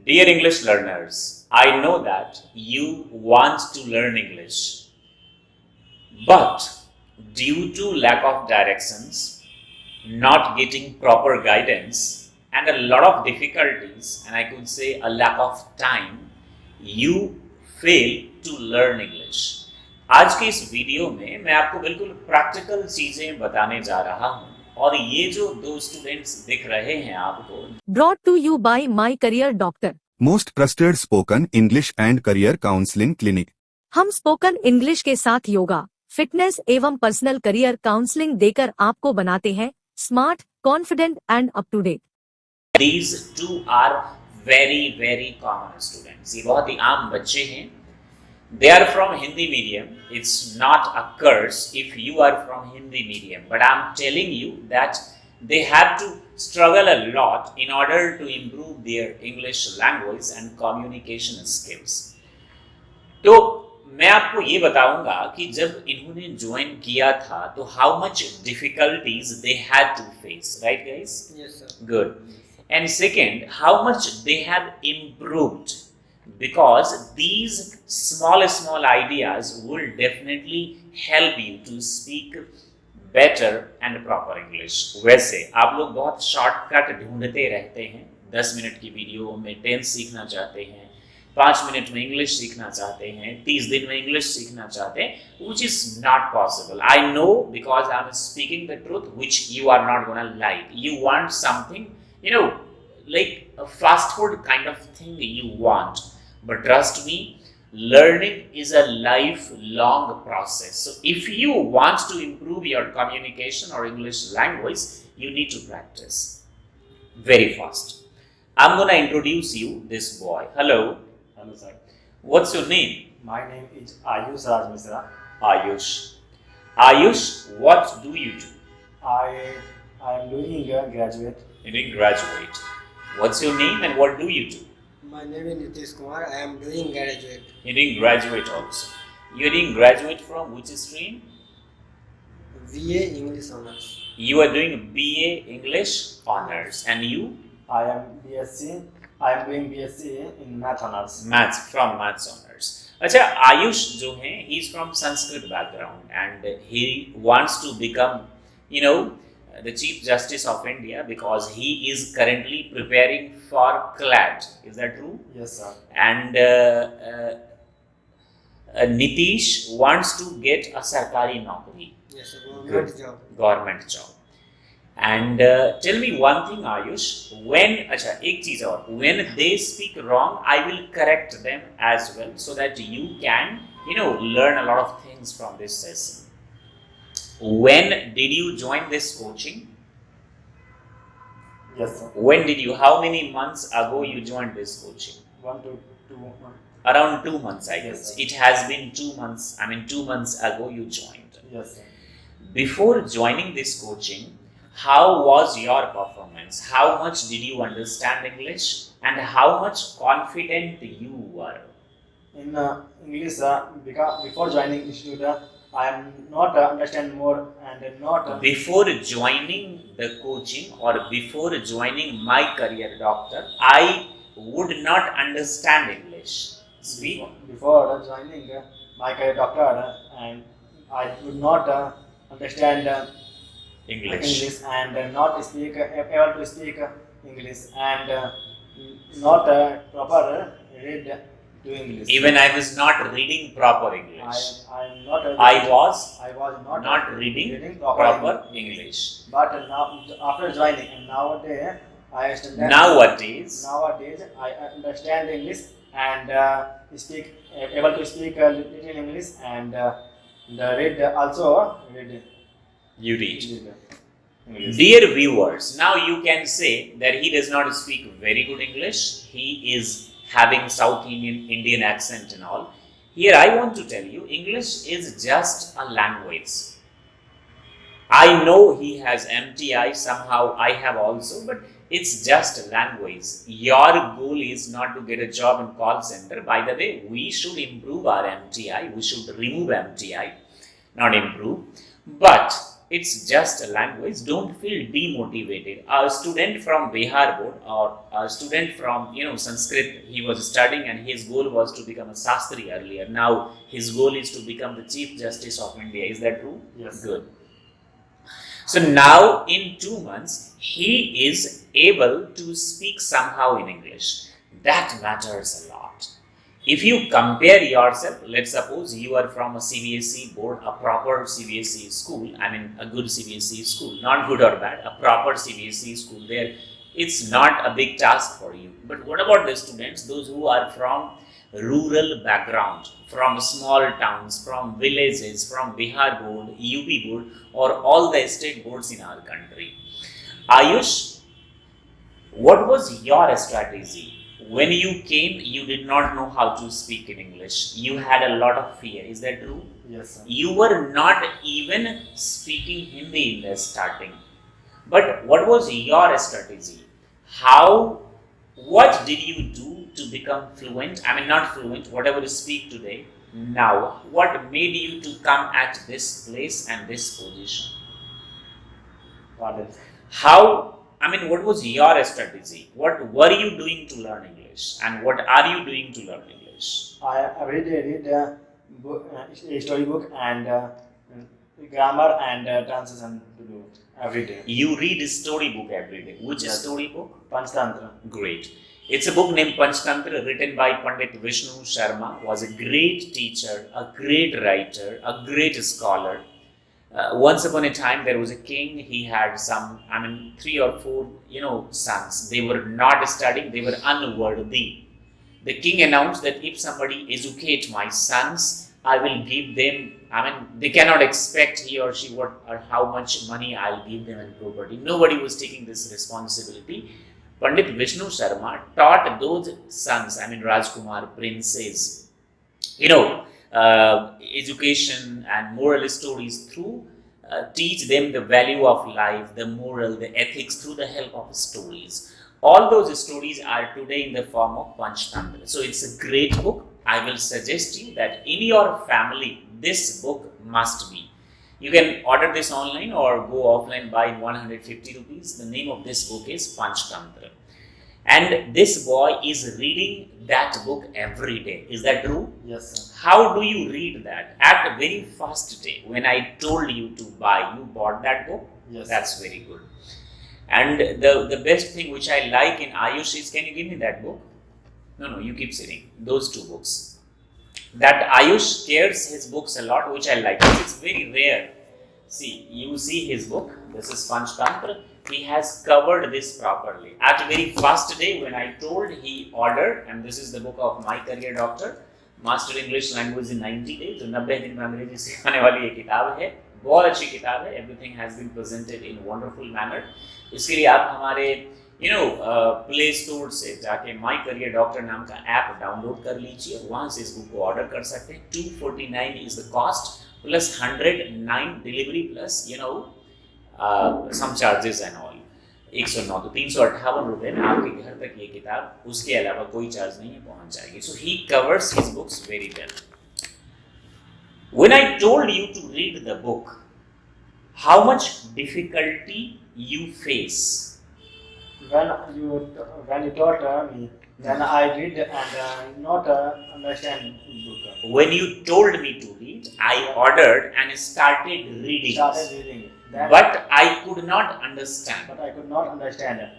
Dear English learners, I know that you want to learn English, but due to lack of directions, not getting proper guidance, and a lot of difficulties, and I could say a lack of time, you fail to learn English. आज के इस video में मैं आपको बिल्कुल practical चीजें बताने जा रहा हूं और ये जो दो स्टूडेंट्स दिख रहे हैं आपको Brought to you by My Career Doctor. Most trusted spoken English and career counselling clinic. हम स्पोकन इंग्लिश के साथ योगा, फिटनेस एवं पर्सनल करियर काउंसलिंग देकर आपको बनाते हैं smart, confident and up to date. These two are very common students. ये बहुत ही आम बच्चे हैं. They are from Hindi medium. It's not a curse if you are from Hindi medium, but I'm telling you that they have to struggle a lot in order to improve their English language and communication skills. तो मैं आपको ये बताऊंगा कि जब इन्होंने join किया था तो how much difficulties they had to face, right guys? Yes, sir. Good. And second, how much they have improved, because these small ideas will definitely help you to speak better and proper English. वैसे आप लोग बहुत shortcut ढूंढते रहते हैं. 10 minute की video में tense सीखना चाहते हैं, 5 मिनट में इंग्लिश सीखना चाहते हैं, 30 दिन में इंग्लिश सीखना चाहते हैं, which is not possible. I know, because I'm speaking the truth which you are not gonna like. You want something, like a fast food kind of thing you want. But trust me, learning is a lifelong process. So if you want to improve your communication or English language, you need to practice very fast. I'm gonna introduce you this boy. Hello. Hello, sir. What's your name? My name is Ayush Raj Misra. Ayush. Ayush, what do you do? I am doing a graduate. You're doing graduate. What's your name and what do you do? My name is Nitish Kumar. I am doing graduate. You're doing graduate also. You're doing graduate from which stream? VA English Honors. You are doing BA English Honors. And you? I am BSc. I am doing BSc in Math Honors. Maths, from Maths Honors. अच्छा, आयुष जो है, he is from Sanskrit background and he wants to become, the Chief Justice of India, because he is currently preparing for CLAT. Is that true? Yes, sir. And Nitish wants to get a sarkari naukri. Yes, sir. Good. Government job. Government job. And tell me one thing, Ayush. एक चीज और, when they speak wrong, I will correct them as well, so that you can, learn a lot of things from this session. When did you join this coaching? Yes, sir. When did you? How many months ago you joined this coaching? 1 to 2 months. Around 2 months, I guess. Yes, sir. It has been 2 months. 2 months ago you joined. Yes, sir. Before joining this coaching, how was your performance? How much did you understand English? And how much confident you were? In English, because before joining institute, I am not understand more and not. Before joining the coaching or before joining My Career Doctor, I would not understand English. Speak. Before joining My Career Doctor, and I would not understand English. and not speak able to speak English and not proper read to English. Even I was not reading proper English. I am not. I was not reading proper English. But now, after joining, and nowadays I understand. Nowadays I understand English and speak able to speak little English and the read also read. You read. English. Dear viewers, now you can say that he does not speak very good English. He is having South Indian accent and all. Here I want to tell you, English is just a language. I know he has MTI, somehow I have also, but it's just a language. Your goal is not to get a job in call center. By the way, we should improve our MTI. We should remove MTI, not improve. But it's just a language. Don't feel demotivated. A student from Bihar board or a student from Sanskrit, he was studying and his goal was to become a Sastri earlier. Now his goal is to become the Chief Justice of India. Is that true? Yes. Good. So now in 2 months, he is able to speak somehow in English. That matters a lot. If you compare yourself, let's suppose you are from a CBSE board, a proper CBSE school, I mean a good CBSE school, not good or bad, a proper CBSE school there, it's not a big task for you. But what about the students, those who are from rural background, from small towns, from villages, from Bihar board, UP board, or all the state boards in our country? Ayush, what was your strategy? When you came, you did not know how to speak in English. You had a lot of fear. Is that true? Yes, sir. You were not even speaking Hindi in the starting. But what was your strategy? What did you do to become fluent? I mean, not fluent, whatever you speak today. Now, what made you to come at this place and this position? Pardon. What was your strategy? What were you doing to learn English? And what are you doing to learn English? I every day read a storybook and grammar and translation to do every day. You read a storybook every day. Which Yes. storybook? Panchtantra. Great. It's a book named Panchtantra, written by Pandit Vishnu Sharma, was a great teacher, a great writer, a great scholar. Once upon a time, there was a king. He had 3 or 4, sons. They were not studying. They were unworthy. The king announced that if somebody educate my sons, I will give them. They cannot expect he or she what or how much money I'll give them and property. Nobody was taking this responsibility. Pandit Vishnu Sharma taught those sons, Rajkumar, princes, education and moral stories through teach them the value of life, the moral, the ethics through the help of stories. All those stories are today in the form of Panchtantra. So it's a great book. I will suggest you that in your family, this book must be. You can order this online or go offline by 150 rupees. The name of this book is Panchtantra. And this boy is reading that book every day. Is that true? Yes, sir. How do you read that? At the very first day, when I told you to buy, you bought that book? Yes. That's very good. And the best thing which I like in Ayush is, can you give me that book? No, you keep sitting. Those 2 books. That Ayush cares his books a lot, which I like. It's very rare. See, you see his book. This is Panchtantra. He has covered this properly. At the very first day when I told, he ordered, and this is the book of My Career Doctor, Master English Language in 90 Days. जो 90 दिन में अंग्रेजी सिखाने वाली ये किताब है. बहुत अच्छी किताब है. Everything has been presented in wonderful manner. इसके लिए आप हमारे प्ले स्टोर से जाके माई करियर डॉक्टर नाम का ऐप डाउनलोड कर लीजिए और वहाँ से इस बुक को ऑर्डर कर सकते हैं. 249 is the cost plus 109 delivery plus some charges and all. 109 तो 358 रुपए में आपके घर तक ये किताब, उसके अलावा कोई चार्ज नहीं है, पहुंच जाएगी. So he covers his books very well. When I told you to read the book, how much difficulty you face? When you taught me, then I read and not understand book. When you told me to read, I ordered and started reading. Then, but I could not understand.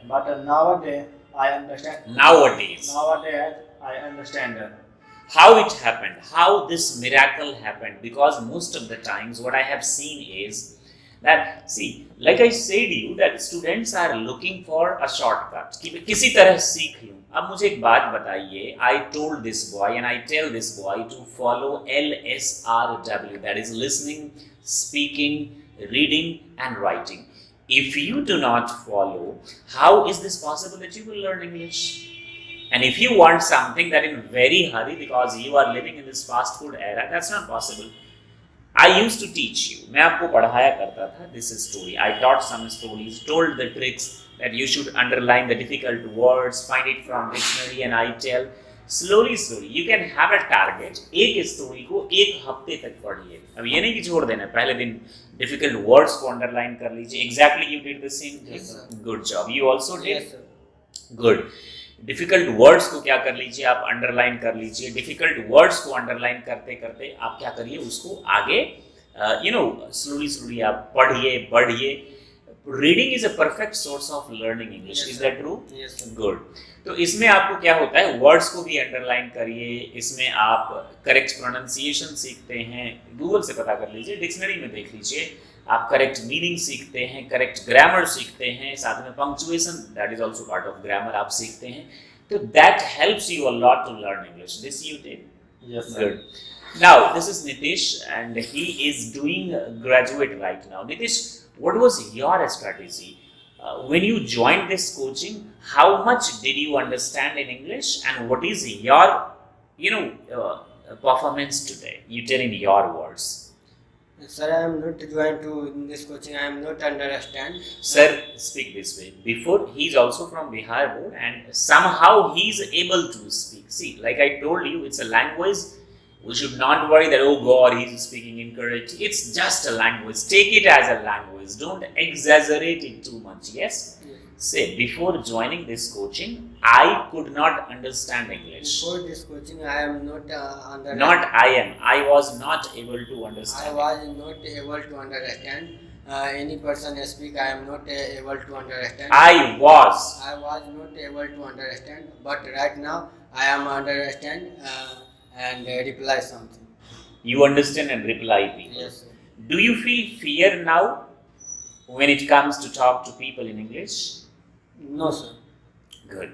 But nowadays I understand. Nowadays I understand. How it happened, how this miracle happened, because most of the times what I have seen is that, see, like I said to you, that students are looking for a shortcut. कि किसी तरह सीख लूं. अब मुझे एक बात बताइए. I told this boy and I tell this boy to follow LSRW, that is listening, speaking, reading and writing. If you do not follow, how is this possible that you will learn English? And if you want something that in very hurry because you are living in this fast food era, that's not possible. I used to teach you. मैं आपको पढ़ाया करता था. This is story. I taught some stories, told the tricks that you should underline the difficult words, find it from dictionary, and I tell slowly you can have a target. एक story को एक हफ्ते तक पढ़िए. अब ये नहीं कि छोड़ देना पहले दिन. Difficult words को underline कर लीजिए. Exactly you did the same thing. Yes, sir. Good job. You also did. Yes, sir. Good. Difficult words को क्या कर लीजिए आप underline कर लीजिए. Difficult words को underline करते करते आप क्या करिए उसको आगे slowly आप पढ़िए बढ़िए. Reading is a perfect source of learning English. Yes, is sir. that true? Yes, sir. Good. तो इसमें आपको क्या होता है वर्ड्स को भी अंडरलाइन करिए. इसमें आप करेक्ट प्रोनाउंसिएशन सीखते हैं. गूगल से पता कर लीजिए, डिक्शनरी में देख लीजिए. आप करेक्ट मीनिंग सीखते हैं, करेक्ट ग्रामर सीखते हैं, साथ में punctuation that is also part of grammar आप सीखते हैं. तो that helps you a lot to learn English. This you did. Yes, sir. Good. Now this is Nitish and he is doing graduate right now. Nitish, what was your strategy? When you joined this coaching, how much did you understand in English and what is your performance today? You tell in your words. Sir, I am not joined to this coaching. I am not understand. Sir, speak this way. Before, he is also from Bihar board and somehow he is able to speak. See, like I told you, it's a language. We should not worry that, oh God, he is speaking incorrect. It's just a language. Take it as a language. Don't exaggerate it too much. Yes? Say, before joining this coaching, I could not understand English. Before this coaching, I am not understand. Not I am. I was not able to I understand. was not able to understand. Any person speak, I am not able to understand. I was. I was not able to understand, but right now I am understand and reply something. You understand and reply people. Yes, sir. Do you feel fear now when it comes to talk to people in English? No, sir. Good.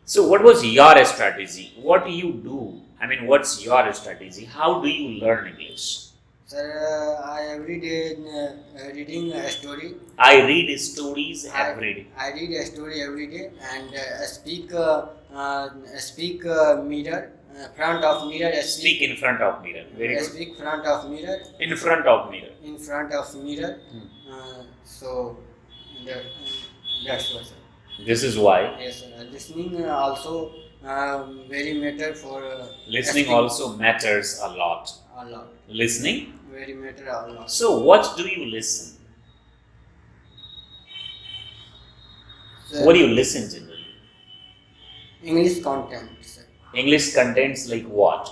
So what was your strategy? What do you do? I mean, what's your strategy? How do you learn English? Sir, I every day reading a story. I read stories every day. I read a story every day and speak mirror. Front of mirror. Speak in front of mirror. Very good. Speak front of mirror. In front of mirror. In front of mirror. So that's what, sir. This is why. Yes, sir. Listening also very matter for. Listening speaking also matters a lot. a lot. Listening. Very matter a lot. So what do you listen? Sir, What do you listen generally? English content, sir. English contents like what?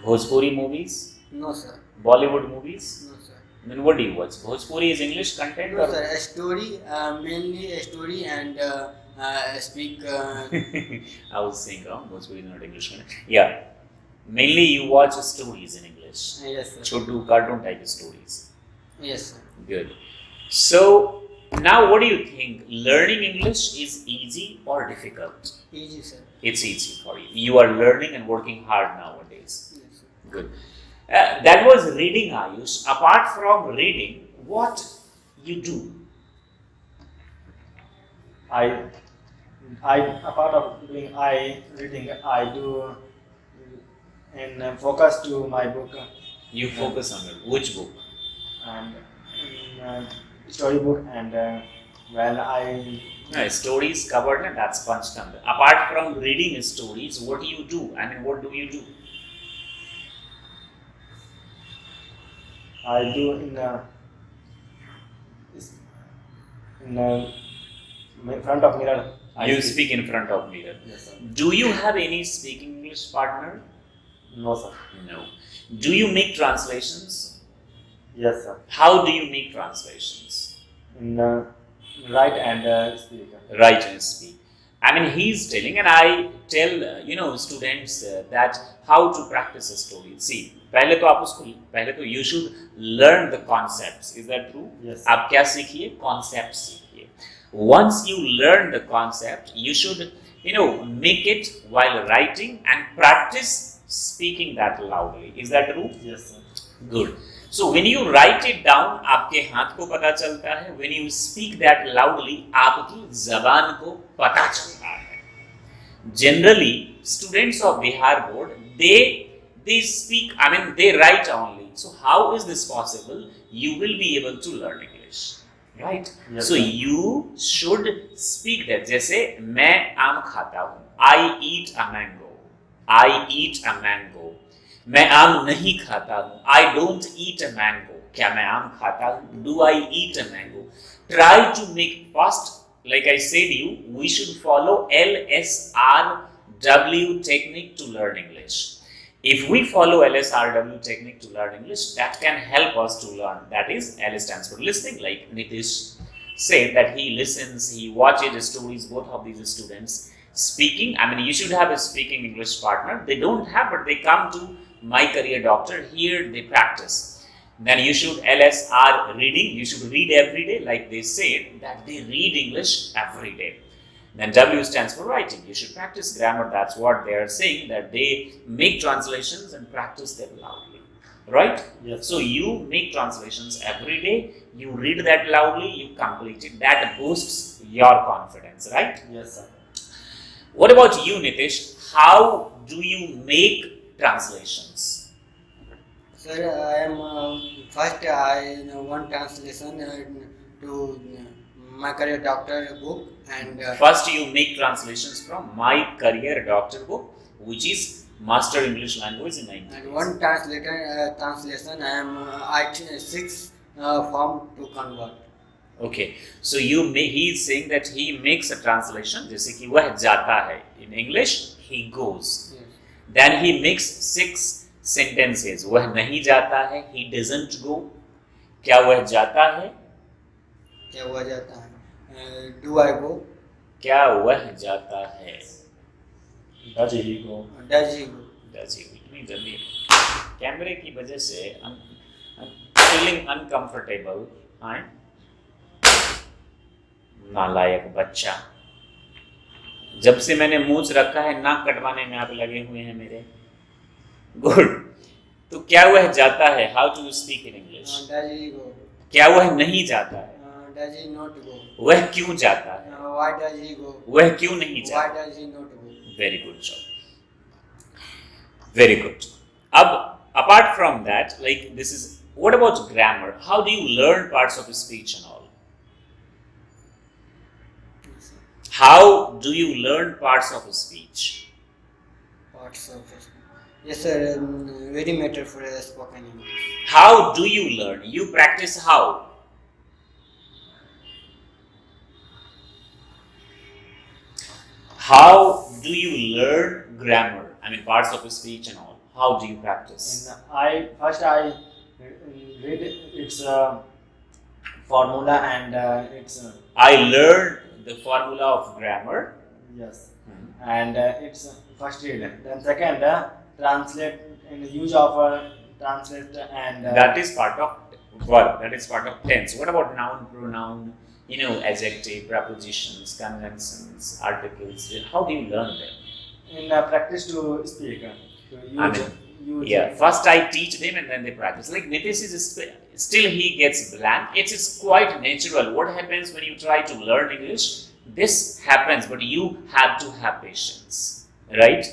Bhojpuri movies? No, sir. Bollywood movies? No, sir. Then what do you watch? Bhojpuri is English content No, or? sir. A story, mainly a story and speak. I was saying wrong. Bhojpuri is not English content. Yeah. Mainly you watch stories in English. Yes, sir. Chotu cartoon type stories. Yes, sir. Good. So now what do you think? Learning English is easy or difficult? Easy, sir. It's easy for you. You are learning and working hard nowadays. Yes, sir. Good. That was reading, Ayush. Apart from reading, what you do? I apart of doing reading, I do and focus to my book You focus on it. Which book? and story book and when I No, stories covered and that's punched under. Apart from reading stories, what do you do? I mean, what do you do? I do in front of mirror. You speak in front of mirror. Yes, sir. Do you have any speaking English partner? No, sir. No. Do you make translations? Yes, sir. How do you make translations? In write and speak. Write and speak. I mean, he's telling, and I tell students that how to practice a story. See, पहले तो you should learn the concepts. Is that true? Yes. आप क्या सीखिए? Concepts सीखिए. Once you learn the concept, you should make it while writing and practice speaking that loudly. Is that true? Yes, sir. Good. So when you write it down, आपके हाथ को पता चलता है. When you speak that loudly, आपकी जबान को पता चलता है. Generally, students of Bihar board, they speak. I mean, they write only. So how is this possible? You will be able to learn English, right? Yes, So sir. you should speak that. जैसे मैं आम खाता हूँ. I eat a mango. I eat a mango. मैं आम नहीं खाता हूँ. I don't eat a mango. क्या मैं आम खाता हूँ? Do I eat a mango? Try to make first, like I said you, we should follow LSRW technique to learn English. If we follow LSRW technique to learn English, that can help us to learn. That is, L stands for listening, like Nitish said that he listens, he watches stories, both of these students. Speaking, I mean, you should have a speaking English partner. They don't have, but they come to My Career Doctor. Here they practice. Then you should LSR reading. You should read every day, like they said that they read English every day. Then W stands for writing. You should practice grammar. That's what they are saying, that they make translations and practice them loudly. Right? Yes. So you make translations every day. You read that loudly. You complete it. That boosts your confidence. Right? Yes, sir. What about you, Nitish? How do you make translations? Sir, I am first I one translation to My Career Doctor book, and First you make translations from My Career Doctor book, which is Master English Language in 90 and days. one translation I am I6 form to convert. Okay, so he is saying that he makes a translation, जैसे कि वह जाता है. In English, he goes. Yes. Then he makes 6 sentences. वह नहीं जाता है. He doesn't go. क्या वह जाता है? क्या हुआ जाता है? Do I go? क्या वह जाता है? Does he go? Does he go? Does he go? इतनी जल्दी कैमरे की वजह से feeling uncomfortable. हाँ? नालायक बच्चा. जब से मैंने मूंछ रखा है, नाक कटवाने में आप लगे हुए हैं मेरे. गुड. तो क्या वह जाता है? How to speak in English? Does he go? क्या वह नहीं जाता है? Does he not go? वह क्यों जाता है? Why does he go? वह क्यों नहीं Why जाता? does he not go? Very good job. Very good. अब apart from that, like this is, what about grammar? How do you learn parts of speech and all? How do you learn parts of speech? Parts of it. Yes, sir. Very matter for a spoken English. How do you learn? You practice how? How do you learn grammar? I mean, parts of speech and all. How do you practice? And I read its formula and its I learned the formula of grammar. yes, and it's first read. Then second translate in the use of translate and That is part of verb. That is part of tense. What about noun, pronoun? Adjective, prepositions, conjunctions, articles. How do you learn them? in practice to speak. To use, use Yeah. First I teach them and then they practice. Like Nitish is still he gets blank. It is quite natural. What happens when you try to learn English? This happens, but you have to have patience, right?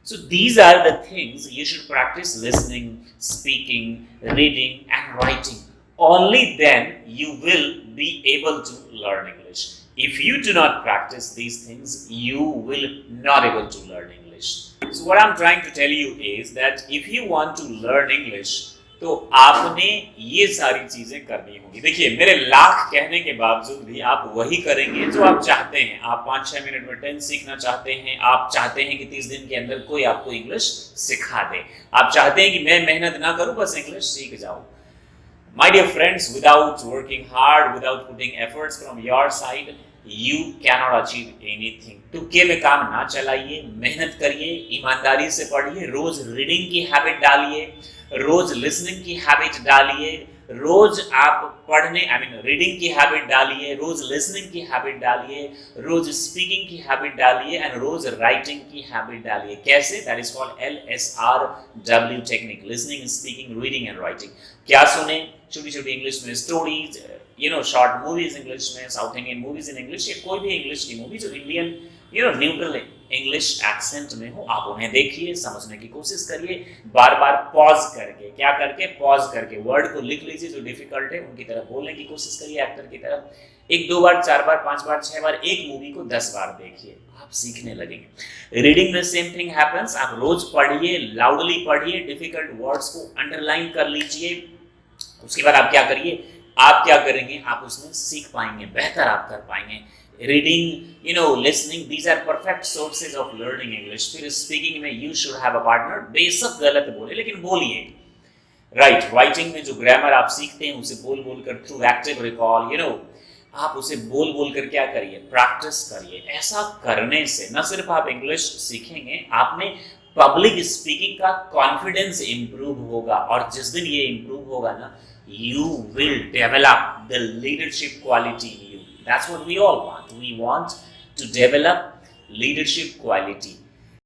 So these are the things you should practice: listening, speaking, reading, and writing. Only then you will be able to learn English. If you do not practice these things, you will not able to learn English. So what I'm trying to tell you is that if you want to learn English, तो आपने ये सारी चीजें करनी होगी. देखिए, मेरे लाख कहने के बावजूद भी आप वही करेंगे जो आप चाहते हैं. आप 5-6 मिनट में टेंस सीखना चाहते हैं. आप चाहते हैं कि 30 दिन के अंदर कोई आपको इंग्लिश सिखा दे. आप चाहते हैं कि मैं मेहनत ना करूं, बस इंग्लिश सीख जाऊं. My dear friends, without working hard, without putting efforts from your side, you cannot achieve anything. तुक्के में काम ना चलाइए, मेहनत करिए, ईमानदारी से पढ़िए, रोज रीडिंग की हैबिट डालिए, रोज लिसनिंग की हैबिट डालिए, रोज आप पढ़ने रीडिंग की हैबिट डालिए, रोज लिसनिंग की हैबिट डालिए, रोज स्पीकिंग की हैबिट डालिए एंड रोज राइटिंग की हैबिट डालिए. कैसे? That is called LSRW technique: listening, speaking, reading and writing. क्या सुने? छोटी छोटी इंग्लिश में स्टोरीज, शॉर्ट मूवीज इंग्लिश में, south Indian movies in English, या कोई भी इंग्लिश की मूवी जो इंडियन न्यूट्रल इंग्लिश एक्सेंट में हो, आप उन्हें देखिए, समझने की कोशिश करिए, बार बार पॉज करके, क्या करके, पॉज करके वर्ड को लिख लीजिए जो डिफिकल्ट है, उनकी तरफ बोलने की कोशिश करिए एक्टर की तरफ। 1-2 बार, 4 बार, 5 बार, 6 बार एक मूवी को 10 बार देखिए, आप सीखने लगेंगे। रीडिंग में सेम थिंग हैपेंस, आप रोज पढ़िए, लाउडली पढ़िए, डिफिकल्ट वर्ड्स को अंडरलाइन कर लीजिए। उसके बाद आप क्या करिए, आप क्या करेंगे, आप उसमें सीख पाएंगे, बेहतर आप कर पाएंगे। Reading, listening, these are perfect sources of learning English. फिर स्पीकिंग में you should have a partner, बेशक गलत बोले लेकिन बोलिए। राइट, राइटिंग में जो ग्रामर आप सीखते हैं उसे बोल बोल कर, थ्रू एक्टिव रिकॉल, आप उसे बोल बोल कर क्या करिए, प्रैक्टिस करिए। ऐसा करने से न सिर्फ आप इंग्लिश सीखेंगे, आप में पब्लिक स्पीकिंग का कॉन्फिडेंस इंप्रूव होगा, और जिस दिन ये इंप्रूव होगा ना, you will develop the leadership quality in you. That's what we all want. We want to develop leadership quality.